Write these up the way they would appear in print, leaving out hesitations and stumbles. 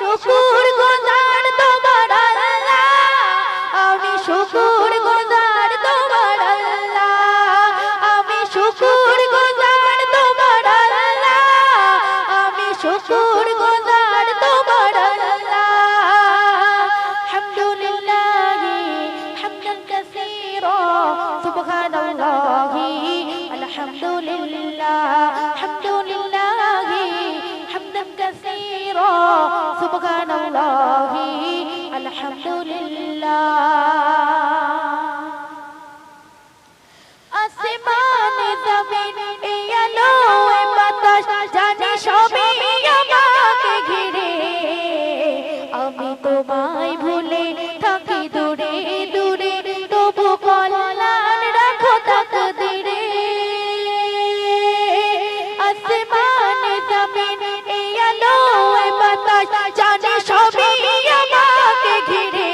শুকর গুজার তোমার আল্লাহ আমি শুকর গুজার তোমার আল্লাহ আমি শুকর গুজার তোমার আল্লাহ আমি শুকর গুজার তোমার আল্লাহ হামদুলিল্লাহ হামদান কাসীরা সুবহানাল্লাহ আলহামদুলিল্লাহ হামদুলিল্লাহ হামদান কাসীরা সুবহানাল্লাহ আলহামদুলিল্লাহ আসমান জমিন এই আলো এই বাতাস জানি সবই আমাকে ঘিরে আমি তোমায় ভুলে থাকি দূরে দূরে তবু কল্যাণ রাখো তাকদীরে আসমান জমিন এই আলো এই বাতাস জানি সবই আমাকে ঘিরে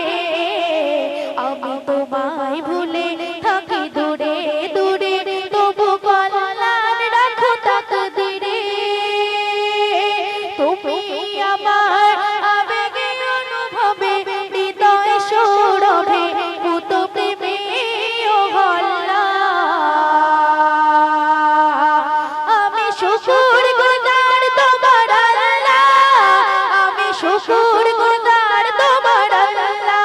আমি তোমায় ভুলে থাকি দূরে দূরে তবু কল্যাণ রাখো তাকদীরে তুমি আমার আবেগে অনুভবে হৃদয় সৌরভে পুত প্রেমে ও আল্লাহ আমি শুকর গুজার তোমার আল্লাহ আমি শুকর গুজার তোমার আল্লাহ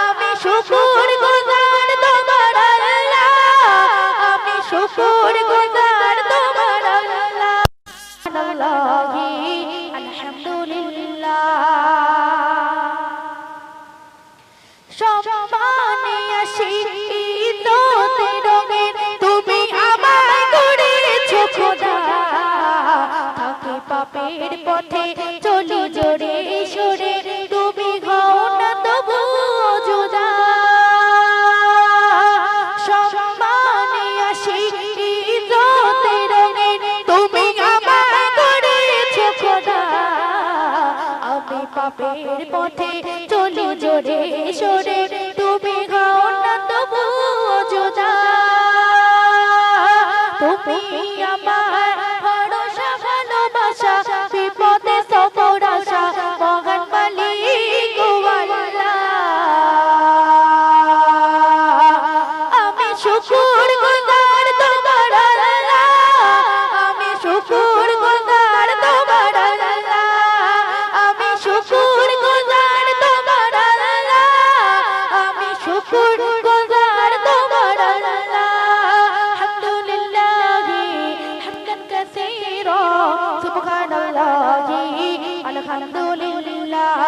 আমি শুকর গুজার তোমার আল্লাহ আমি শুকর গুজার তোমার আল্লাহ আলহামদুলিল্লাহ সম্মানে আসি ইজ্জতে রঙে তুমি আমায় গড়েছো খোদা থাকে পাপের পথে চলি জোরে সরে তুমি হও না তবু জুদা সম্মানে আসি ইজ্জতে রঙে তুমি আমায় গড়েছো খোদা আমি পাপের পথে চলি জোরে সরে তুমি হও না তবু জুদা তুমি আমার ভরসা ভালোবাসা বিপদে সফর আশা মহান মালিক ও আল্লাহ আমি শুকর গুজার তোমার আল্লাহ আমি শুকর গুজার তোমার আল্লাহ আমি শুকর গুজার তোমার আল্লাহ আমি শুকর গুজার তোমার আল্লাহ হামদুলিল্লাহ হামদান কাসীরা সুবহানাল্লাহ আলহামদুলিল্লাহ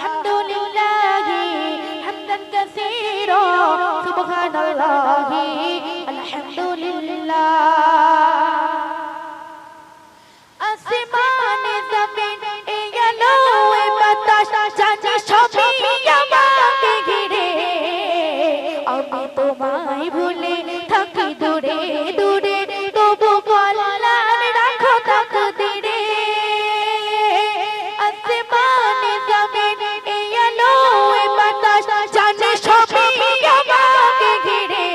হামদুলিল্লাহ হামদান কাসীরা সুবহানাল্লাহ আলহামদুলিল্লাহ আসমান জমিন এই আলো এই বাতাস জানি সবই আমাকে ঘিরে আমি তোমায় ভুলে থাকি দূরে দূরে তবু কল্যাণ রাখো তাকদীরে আসমান জমিন এই আলো এই বাতাস জানি সবই আমাকে ঘিরে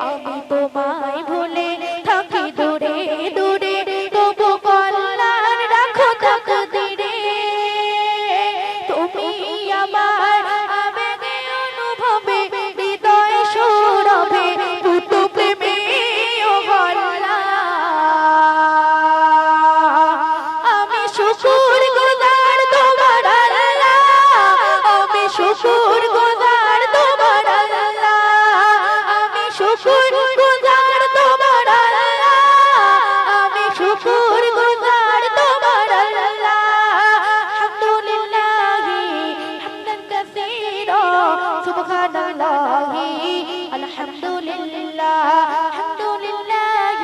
আমি তোমায় ভুলে থাকি দূরে দূরে তবু কল্যাণ রাখো তাকদীরে তুমি আমার আবেগে অনুভবে হৃদয় সৌরভে পুত প্রেমে ও আল্লাহ আমি শুকর গুজার তোমার আল্লাহ আমি শুকর গুজার তোমার আল্লাহ আমি শুকর গুজার তোমার আল্লাহ আমি শুকর গুজার তোমার আল্লাহ হামদুলিল্লাহ হামদান কাসীরা সুবহানাল্লাহ আলহামদুলিল্লাহ হামদুলিল্লাহ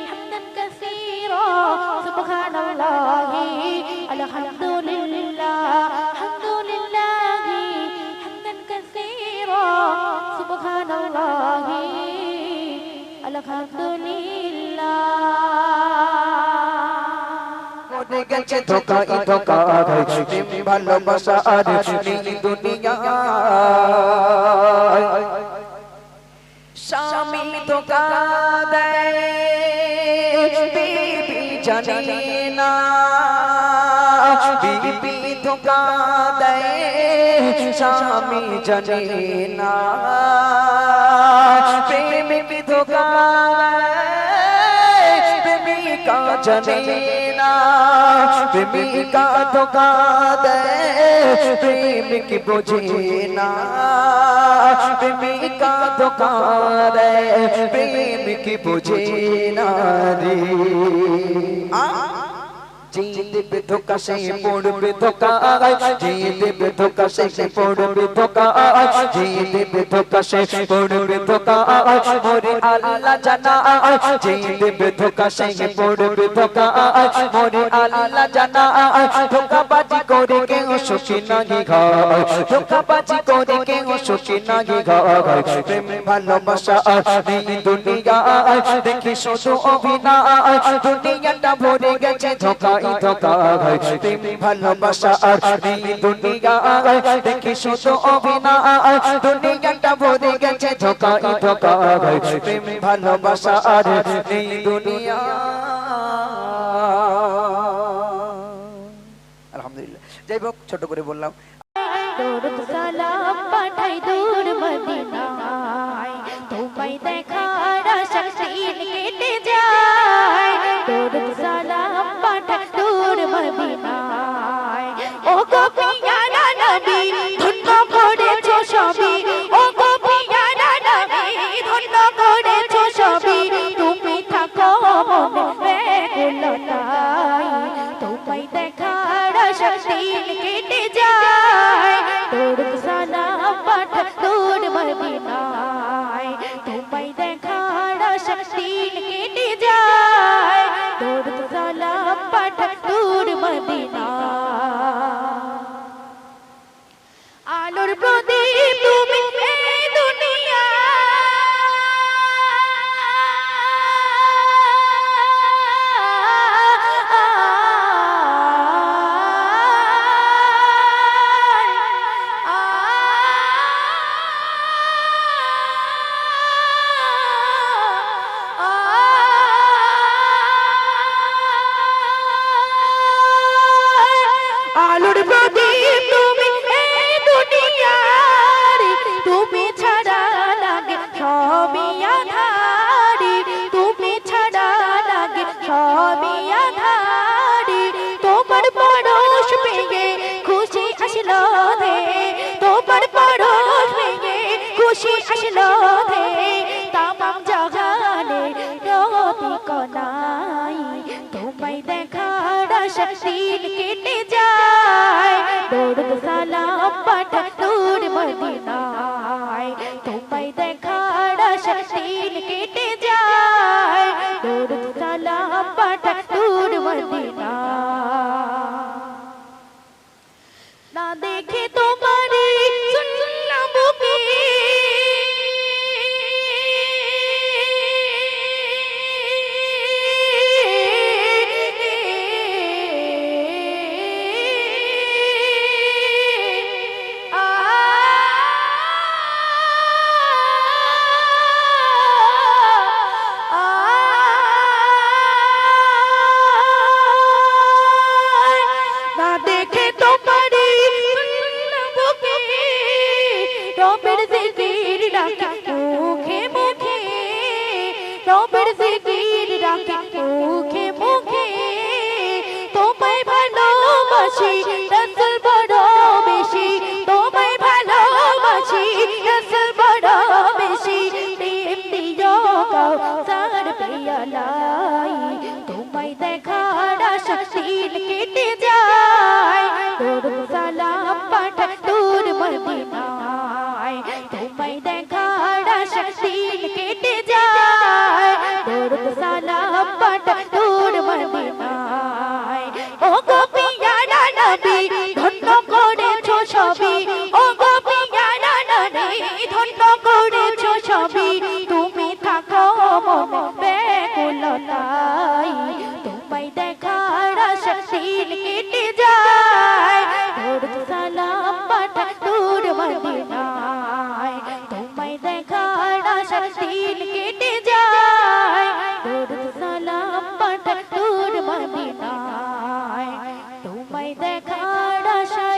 হামদান কাসীরা সুবহানাল্লাহ আলহামদুলিল্লাহ হামদুলিল্লাহ হামদান কাসীরা সুবহানাল্লাহ আলহামদুলিল্লাহ মনে গেছে ধোকাই ধোকা প্রেম ভালোবাসা আর নেই দুনিয়ায় স্বামী ধোকা দেয় বিবি জানে না বিবি ধোকা দেয় স্বামী জানে না প্রেমিক ধোকা প্রেমিকা জানে না প্রেমিকা ধোকা দেয় প্রেমিক বোঝে না প্রেমিকা ধোকা দেয় প্রেমিক বোঝে না রে যে দেবে ধোকা সে পড়বে ধোকা যে দেবে ধোকা সে পড়বে ধোকা যে দেবে ধোকা সে পড়বে ধোকা মোরে আল্লাহ জানা যে দেবে ধোকা সে পড়বে ধোকা মোরে আল্লাহ জানা ধোকাবাজি করে কেউ সুখী নাহি ঘর ধোকাবাজি করে কেউ সুখী নাহি ঘর প্রেম ভালোবাসা এই দুনিয়া দেখি শুধু অভিনয় দুনিয়াটা ভরে গেছে ধোকা ধোকা প্রেম ভালোবাসা আর এই দুনিয়া দেখি শুধু অভিনয় দুনিয়াটা ভরে গেছে ধোকা ধোকা প্রেম ভালোবাসা আর এই দুনিয়া আলহামদুলিল্লাহ যাই হোক ছোট করে বললাম দরুদ সালাম পাঠাই দূর মদিনায় তোমায় দেখার আশা দিন কেটে যায় দরুদ সালাম পাঠাই দূর মদিনায় ও গো পিয়ারা নবী ধন্য করেছো সবই ও গো পিয়ারা নবী ধন্য করেছো সবই তুমি থাকো মনে ব্যাকুলতায় তোমায় দেখার আশা দিন কেটে যায় দরুদ সালাম পাঠাই দূর মদিনায় তোমায় দেখার আশা দিন কেটে যায় দরুদ সালাম পাঠাই দূর মদিনায় আলোর প্রদীপ তুমি এই দুনিয়া আলোর প্রদীপ তুমি এই দুনিয়ার তুমি ছাড়া লাগে সবই আঁধারি তুমি ছাড়া লাগে সবই আঁধারি তোমার পরশ পেয়ে খুশি আসলো দে তোমার পরশ পেয়ে খুশি আসলো দে তামাম জাহানে রতি কনাই তোমায় দেখার আশা দিন কেটে যায় দরুদ সালাম পাঠাই দূর মদিনায় তোমায় দেখার আশা দিন কেটে যায় দরুদ সালাম পাঠাই দূর মদিনায় না দেখে তোমারে শুনলাম বুকে না দেখে তোমারে শুনলাম বুকে রবের জিকির ডাকে মুখে মুখে রবের জিকির ডাকে মুখে মুখে তোমায় ভালোবাসি রাসূল বড় বেশি তোমায় ভালোবাসি রাসূল বড় বেশি প্রেম দিও কাউসার পিয়ালাই তোমায় দেখার আশা দিন কেটে যায় দরুদ সালাম পাঠাই দূর মদিনায় তোমায় দেখার আশা দিন কেটে যায় দরুদ সালাম পাঠাই দূর মদিনায় ও গো পিয়ারা নবী ধন্য করেছো সবই ও গো পিয়ারা নবী ধন্য করেছো সবই তুমি থাকো মনে ব্যাকুলতায় তোমায় দেখার আশা দিন কেটে যায় দরুদ সালাম পাঠাই দূর মদিনায় তোমায় দেখার আশা দিন কেটে যায় দরুদ সালাম পাঠাই দূর মদিনায় বাতাসে